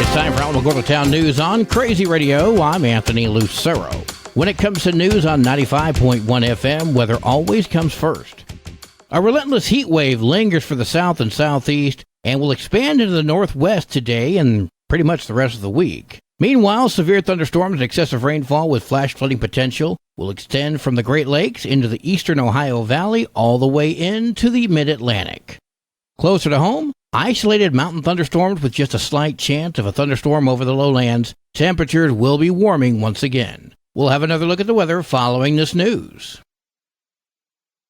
It's time for Alamogordo Town News on Crazy Radio. I'm Anthony Lucero. When it comes to news on 95.1 FM, weather always comes first. A relentless heat wave lingers for the south and southeast and will expand into the northwest today and pretty much the rest of the week. Meanwhile, severe thunderstorms and excessive rainfall with flash flooding potential will extend from the Great Lakes into the eastern Ohio Valley all the way into the mid-Atlantic. Closer to home, isolated mountain thunderstorms with just a slight chance of a thunderstorm over the lowlands. Temperatures will be warming once again. We'll have another look at the weather following this news.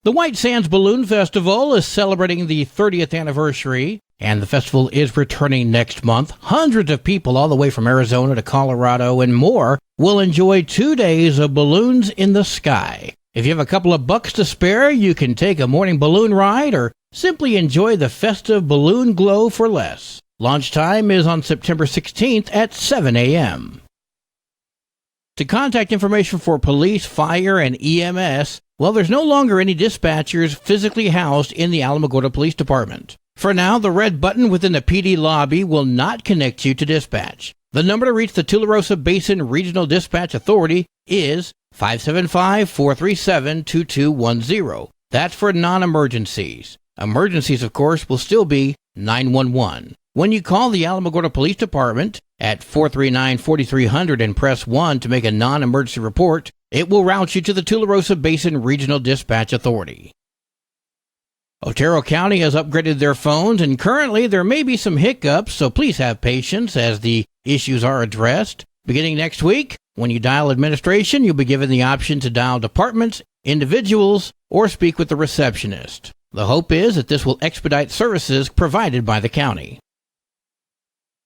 The White Sands Balloon Festival is celebrating the 30th anniversary, and the festival is returning next month. Hundreds of people all the way from Arizona to Colorado and more will enjoy 2 days of balloons in the sky. If you have a couple of bucks to spare, you can take a morning balloon ride or simply enjoy the festive balloon glow for less. Launch time is on September 16th at 7 a.m. To contact information for police, fire, and EMS, well, there's no longer any dispatchers physically housed in the Alamogordo Police Department. For now, the red button within the PD lobby will not connect you to dispatch. The number to reach the Tularosa Basin Regional Dispatch Authority is 575-437-2210. That's for non-emergencies. Emergencies, of course, will still be 911. When you call the Alamogordo Police Department at 439-4300 and press 1 to make a non-emergency report, it will route you to the Tularosa Basin Regional Dispatch Authority. Otero County has upgraded their phones, and currently there may be some hiccups, so please have patience as the issues are addressed. Beginning next week, when you dial administration, you'll be given the option to dial departments, individuals, or speak with the receptionist. The hope is that this will expedite services provided by the county.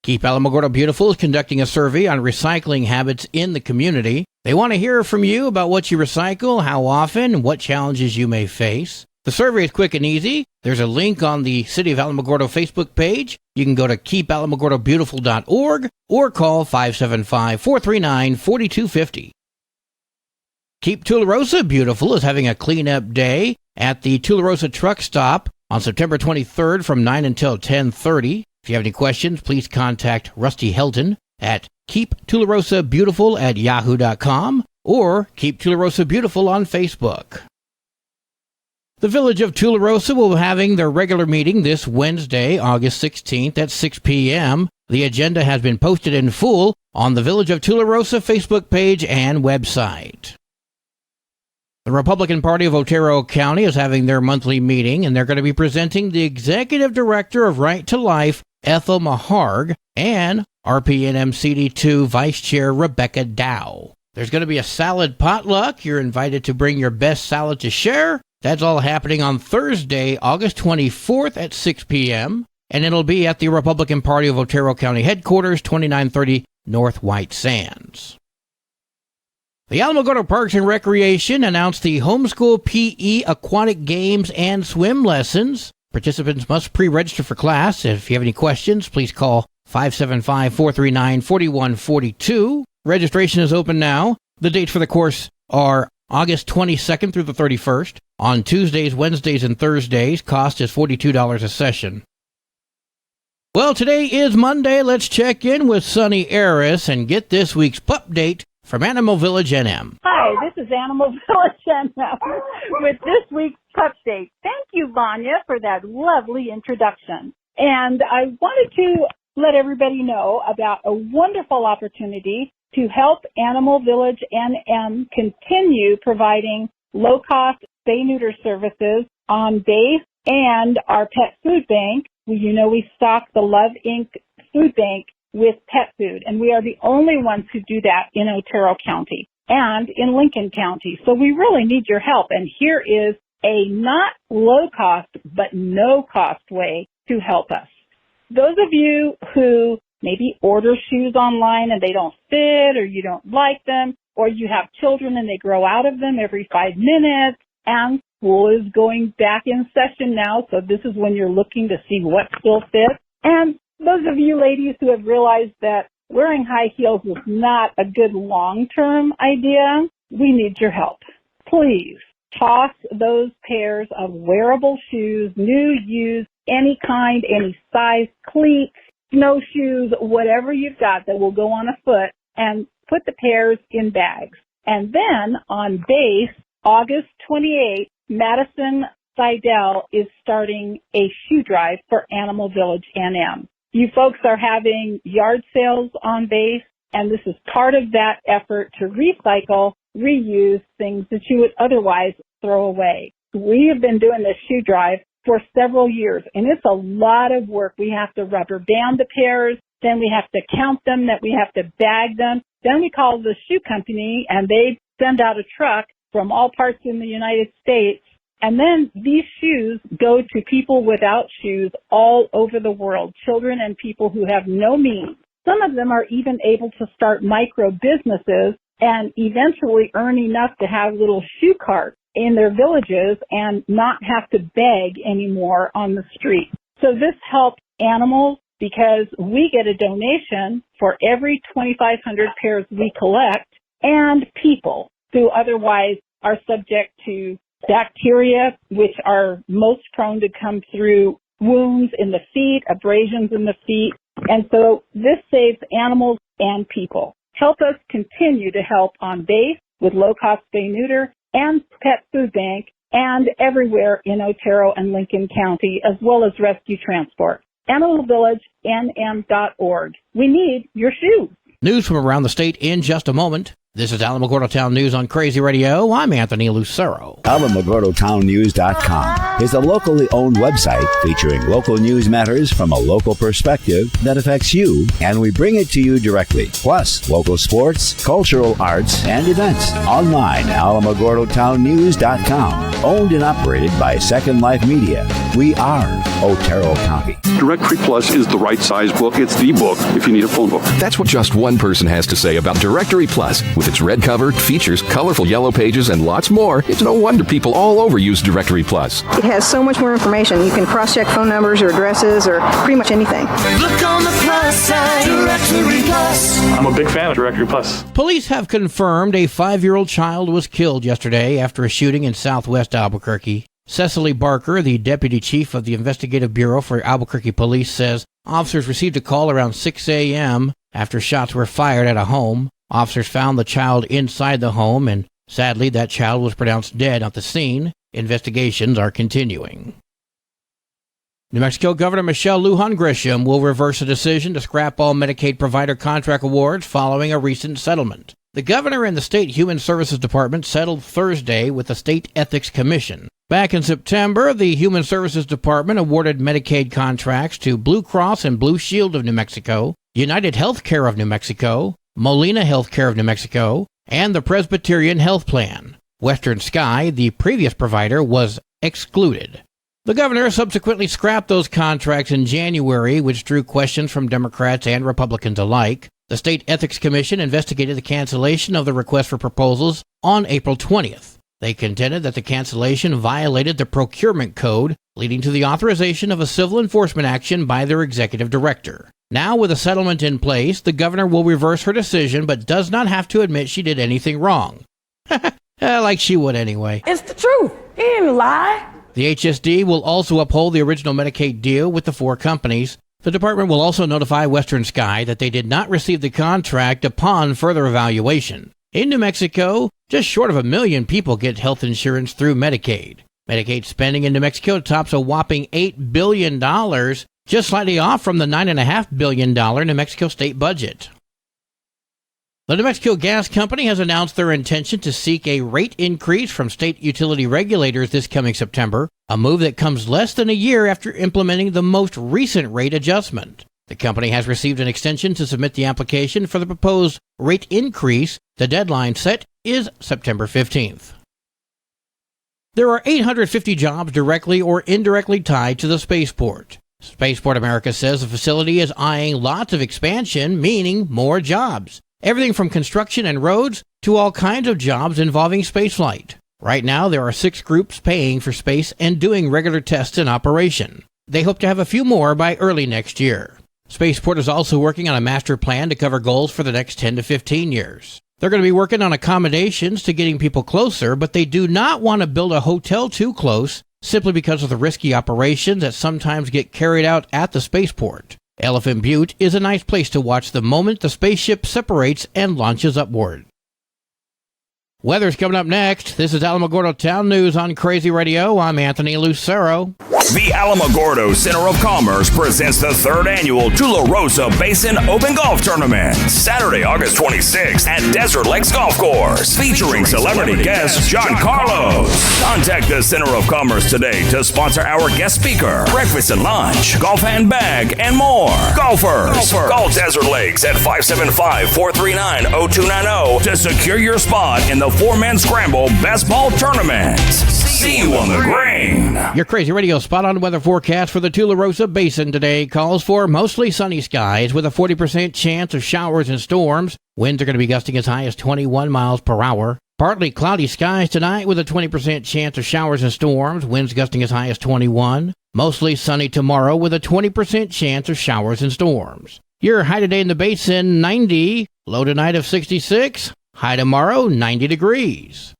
Keep Alamogordo Beautiful is conducting a survey on recycling habits in the community. They want to hear from you about what you recycle, how often, and what challenges you may face. The survey is quick and easy. There's a link on the City of Alamogordo Facebook page. You can go to keepalamogordobeautiful.org or call 575-439-4250. Keep Tularosa Beautiful is having a cleanup day at the Tularosa Truck Stop on September 23rd from 9 until 10:30. If you have any questions, please contact Rusty Helton at keeptularosabeautiful@yahoo.com or Keep Tularosa Beautiful on Facebook. The Village of Tularosa will be having their regular meeting this Wednesday, August 16th at 6 p.m. The agenda has been posted in full on the Village of Tularosa Facebook page and website. The Republican Party of Otero County is having their monthly meeting, and they're going to be presenting the Executive Director of Right to Life, Ethel Maharg, and RPNM CD2 Vice Chair Rebecca Dow. There's going to be a salad potluck. You're invited to bring your best salad to share. That's all happening on Thursday, August 24th at 6 p.m., and it'll be at the Republican Party of Otero County Headquarters, 2930 North White Sands. The Alamogordo Parks and Recreation announced the homeschool PE aquatic games and swim lessons. Participants must pre-register for class. If you have any questions, please call 575-439-4142. Registration is open now. The dates for the course are August 22nd through the 31st. On Tuesdays, Wednesdays, and Thursdays, cost is $42 a session. Well, today is Monday. Let's check in with Sunny Eris and get this week's pup date from Animal Village NM. Hi, this is Animal Village NM with this week's pup date. Thank you, Vanya, for that lovely introduction. And I wanted to let everybody know about a wonderful opportunity to help Animal Village NM continue providing low-cost spay-neuter services on base and our pet food bank. We stock the Love Inc. food bank with pet food, and we are the only ones who do that in Otero County and in Lincoln County. So we really need your help, and here is a not low-cost but no-cost way to help us. Those of you who maybe order shoes online and they don't fit, or you don't like them, or you have children and they grow out of them every 5 minutes, and school is going back in session now, so this is when you're looking to see what still fits. And those of you ladies who have realized that wearing high heels is not a good long-term idea, we need your help. Please toss those pairs of wearable shoes, new, used, any kind, any size, cleats, snowshoes, whatever you've got that will go on a foot, and put the pairs in bags. And then on base, August 28th, Madison Seidel is starting a shoe drive for Animal Village NM. You folks are having yard sales on base, and this is part of that effort to recycle, reuse things that you would otherwise throw away. We have been doing this shoe drive for several years, and it's a lot of work. We have to rubber band the pairs, then we have to count them, then we have to bag them. Then we call the shoe company, and they send out a truck from all parts in the United States. And then these shoes go to people without shoes all over the world, children and people who have no means. Some of them are even able to start micro businesses and eventually earn enough to have little shoe carts in their villages and not have to beg anymore on the street. So this helps animals because we get a donation for every 2,500 pairs we collect, and people who otherwise are subject to bacteria, which are most prone to come through wounds in the feet, abrasions in the feet. And so this saves animals and people. Help us continue to help on base with low-cost spay-neuter and Pet Food Bank and everywhere in Otero and Lincoln County, as well as rescue transport. AnimalVillageNM.org. We need your shoes. News from around the state in just a moment. This is Alamogordo Town News on Crazy Radio. I'm Anthony Lucero. AlamogordoTownNews.com is a locally owned website featuring local news matters from a local perspective that affects you, and we bring it to you directly. Plus, local sports, cultural arts, and events. Online, AlamogordoTownNews.com. Owned and operated by Second Life Media. We are Otero County. Directory Plus is the right size book. It's the book if you need a phone book. That's what just one person has to say about Directory Plus. With its red cover, features, colorful yellow pages, and lots more, it's no wonder people all over use Directory Plus. It has so much more information. You can cross-check phone numbers or addresses or pretty much anything. Look on the plus side, Directory Plus. I'm a big fan of Directory Plus. Police have confirmed a 5-year-old child was killed yesterday after a shooting in southwest Albuquerque. Cecily Barker, the deputy chief of the Investigative Bureau for Albuquerque Police, says officers received a call around 6 a.m. after shots were fired at a home. Officers found the child inside the home, and sadly, that child was pronounced dead at the scene. Investigations are continuing. New Mexico Governor Michelle Lujan Grisham will reverse a decision to scrap all Medicaid provider contract awards following a recent settlement. The governor and the state Human Services Department settled Thursday with the State Ethics Commission. Back in September, the Human Services Department awarded Medicaid contracts to Blue Cross and Blue Shield of New Mexico, United Healthcare of New Mexico, Molina Healthcare of New Mexico, and the Presbyterian Health Plan. Western Sky, the previous provider, was excluded. The governor subsequently scrapped those contracts in January, which drew questions from Democrats and Republicans alike. The State Ethics Commission investigated the cancellation of the request for proposals on April 20th. They contended that the cancellation violated the procurement code, leading to the authorization of a civil enforcement action by their executive director. Now, with a settlement in place, the governor will reverse her decision, but does not have to admit she did anything wrong. Like she would anyway. It's the truth. He didn't lie. The HSD will also uphold the original Medicaid deal with the 4 companies. The department will also notify Western Sky that they did not receive the contract upon further evaluation. In New Mexico, just short of 1 million people get health insurance through Medicaid. Medicaid spending in New Mexico tops a whopping $8 billion, just slightly off from the $9.5 billion New Mexico state budget. The New Mexico Gas Company has announced their intention to seek a rate increase from state utility regulators this coming September, a move that comes less than a year after implementing the most recent rate adjustment. The company has received an extension to submit the application for the proposed rate increase. The deadline set is September 15th. There are 850 jobs directly or indirectly tied to the spaceport. Spaceport America says the facility is eyeing lots of expansion, meaning more jobs. Everything from construction and roads to all kinds of jobs involving spaceflight. Right now, there are 6 groups paying for space and doing regular tests in operation. They hope to have a few more by early next year. Spaceport is also working on a master plan to cover goals for the next 10 to 15 years. They're going to be working on accommodations to getting people closer, but they do not want to build a hotel too close simply because of the risky operations that sometimes get carried out at the spaceport. Elephant Butte is a nice place to watch the moment the spaceship separates and launches upward. Weather's coming up next. This is Alamogordo Town News on Crazy Radio. I'm Anthony Lucero. The Alamogordo Center of Commerce presents the 3rd annual Tularosa Basin Open Golf Tournament, Saturday, August 26th at Desert Lakes Golf Course, featuring celebrity guest John Carlos. Contact the Center of Commerce today to sponsor our guest speaker, breakfast and lunch, golf handbag, and more. Golfers, call Desert Lakes at 575-439-0290 to secure your spot in the 4-man scramble best ball tournament. See you on the green. Your Crazy Radio spot-on weather forecast for the Tularosa Basin today calls for mostly sunny skies with a 40% chance of showers and storms. Winds are going to be gusting as high as 21 miles per hour. Partly cloudy skies tonight with a 20% chance of showers and storms. Winds gusting as high as 21. Mostly sunny tomorrow with a 20% chance of showers and storms. Your high today in the Basin, 90. Low tonight of 66. High tomorrow, 90 degrees.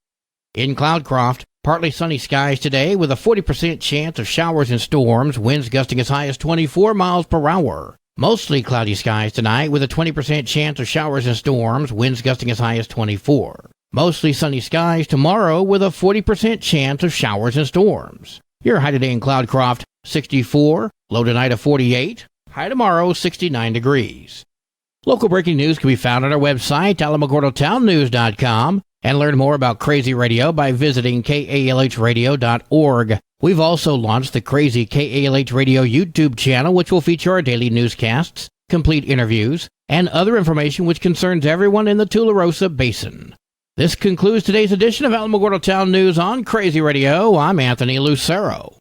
In Cloudcroft, partly sunny skies today with a 40% chance of showers and storms, winds gusting as high as 24 miles per hour. Mostly cloudy skies tonight with a 20% chance of showers and storms, winds gusting as high as 24. Mostly sunny skies tomorrow with a 40% chance of showers and storms. Your high today in Cloudcroft, 64, low tonight of 48, high tomorrow, 69 degrees. Local breaking news can be found on our website, alamogordotownnews.com, and learn more about Crazy Radio by visiting kalhradio.org. We've also launched the Crazy KALH Radio YouTube channel, which will feature our daily newscasts, complete interviews, and other information which concerns everyone in the Tularosa Basin. This concludes today's edition of Alamogordo Town News on Crazy Radio. I'm Anthony Lucero.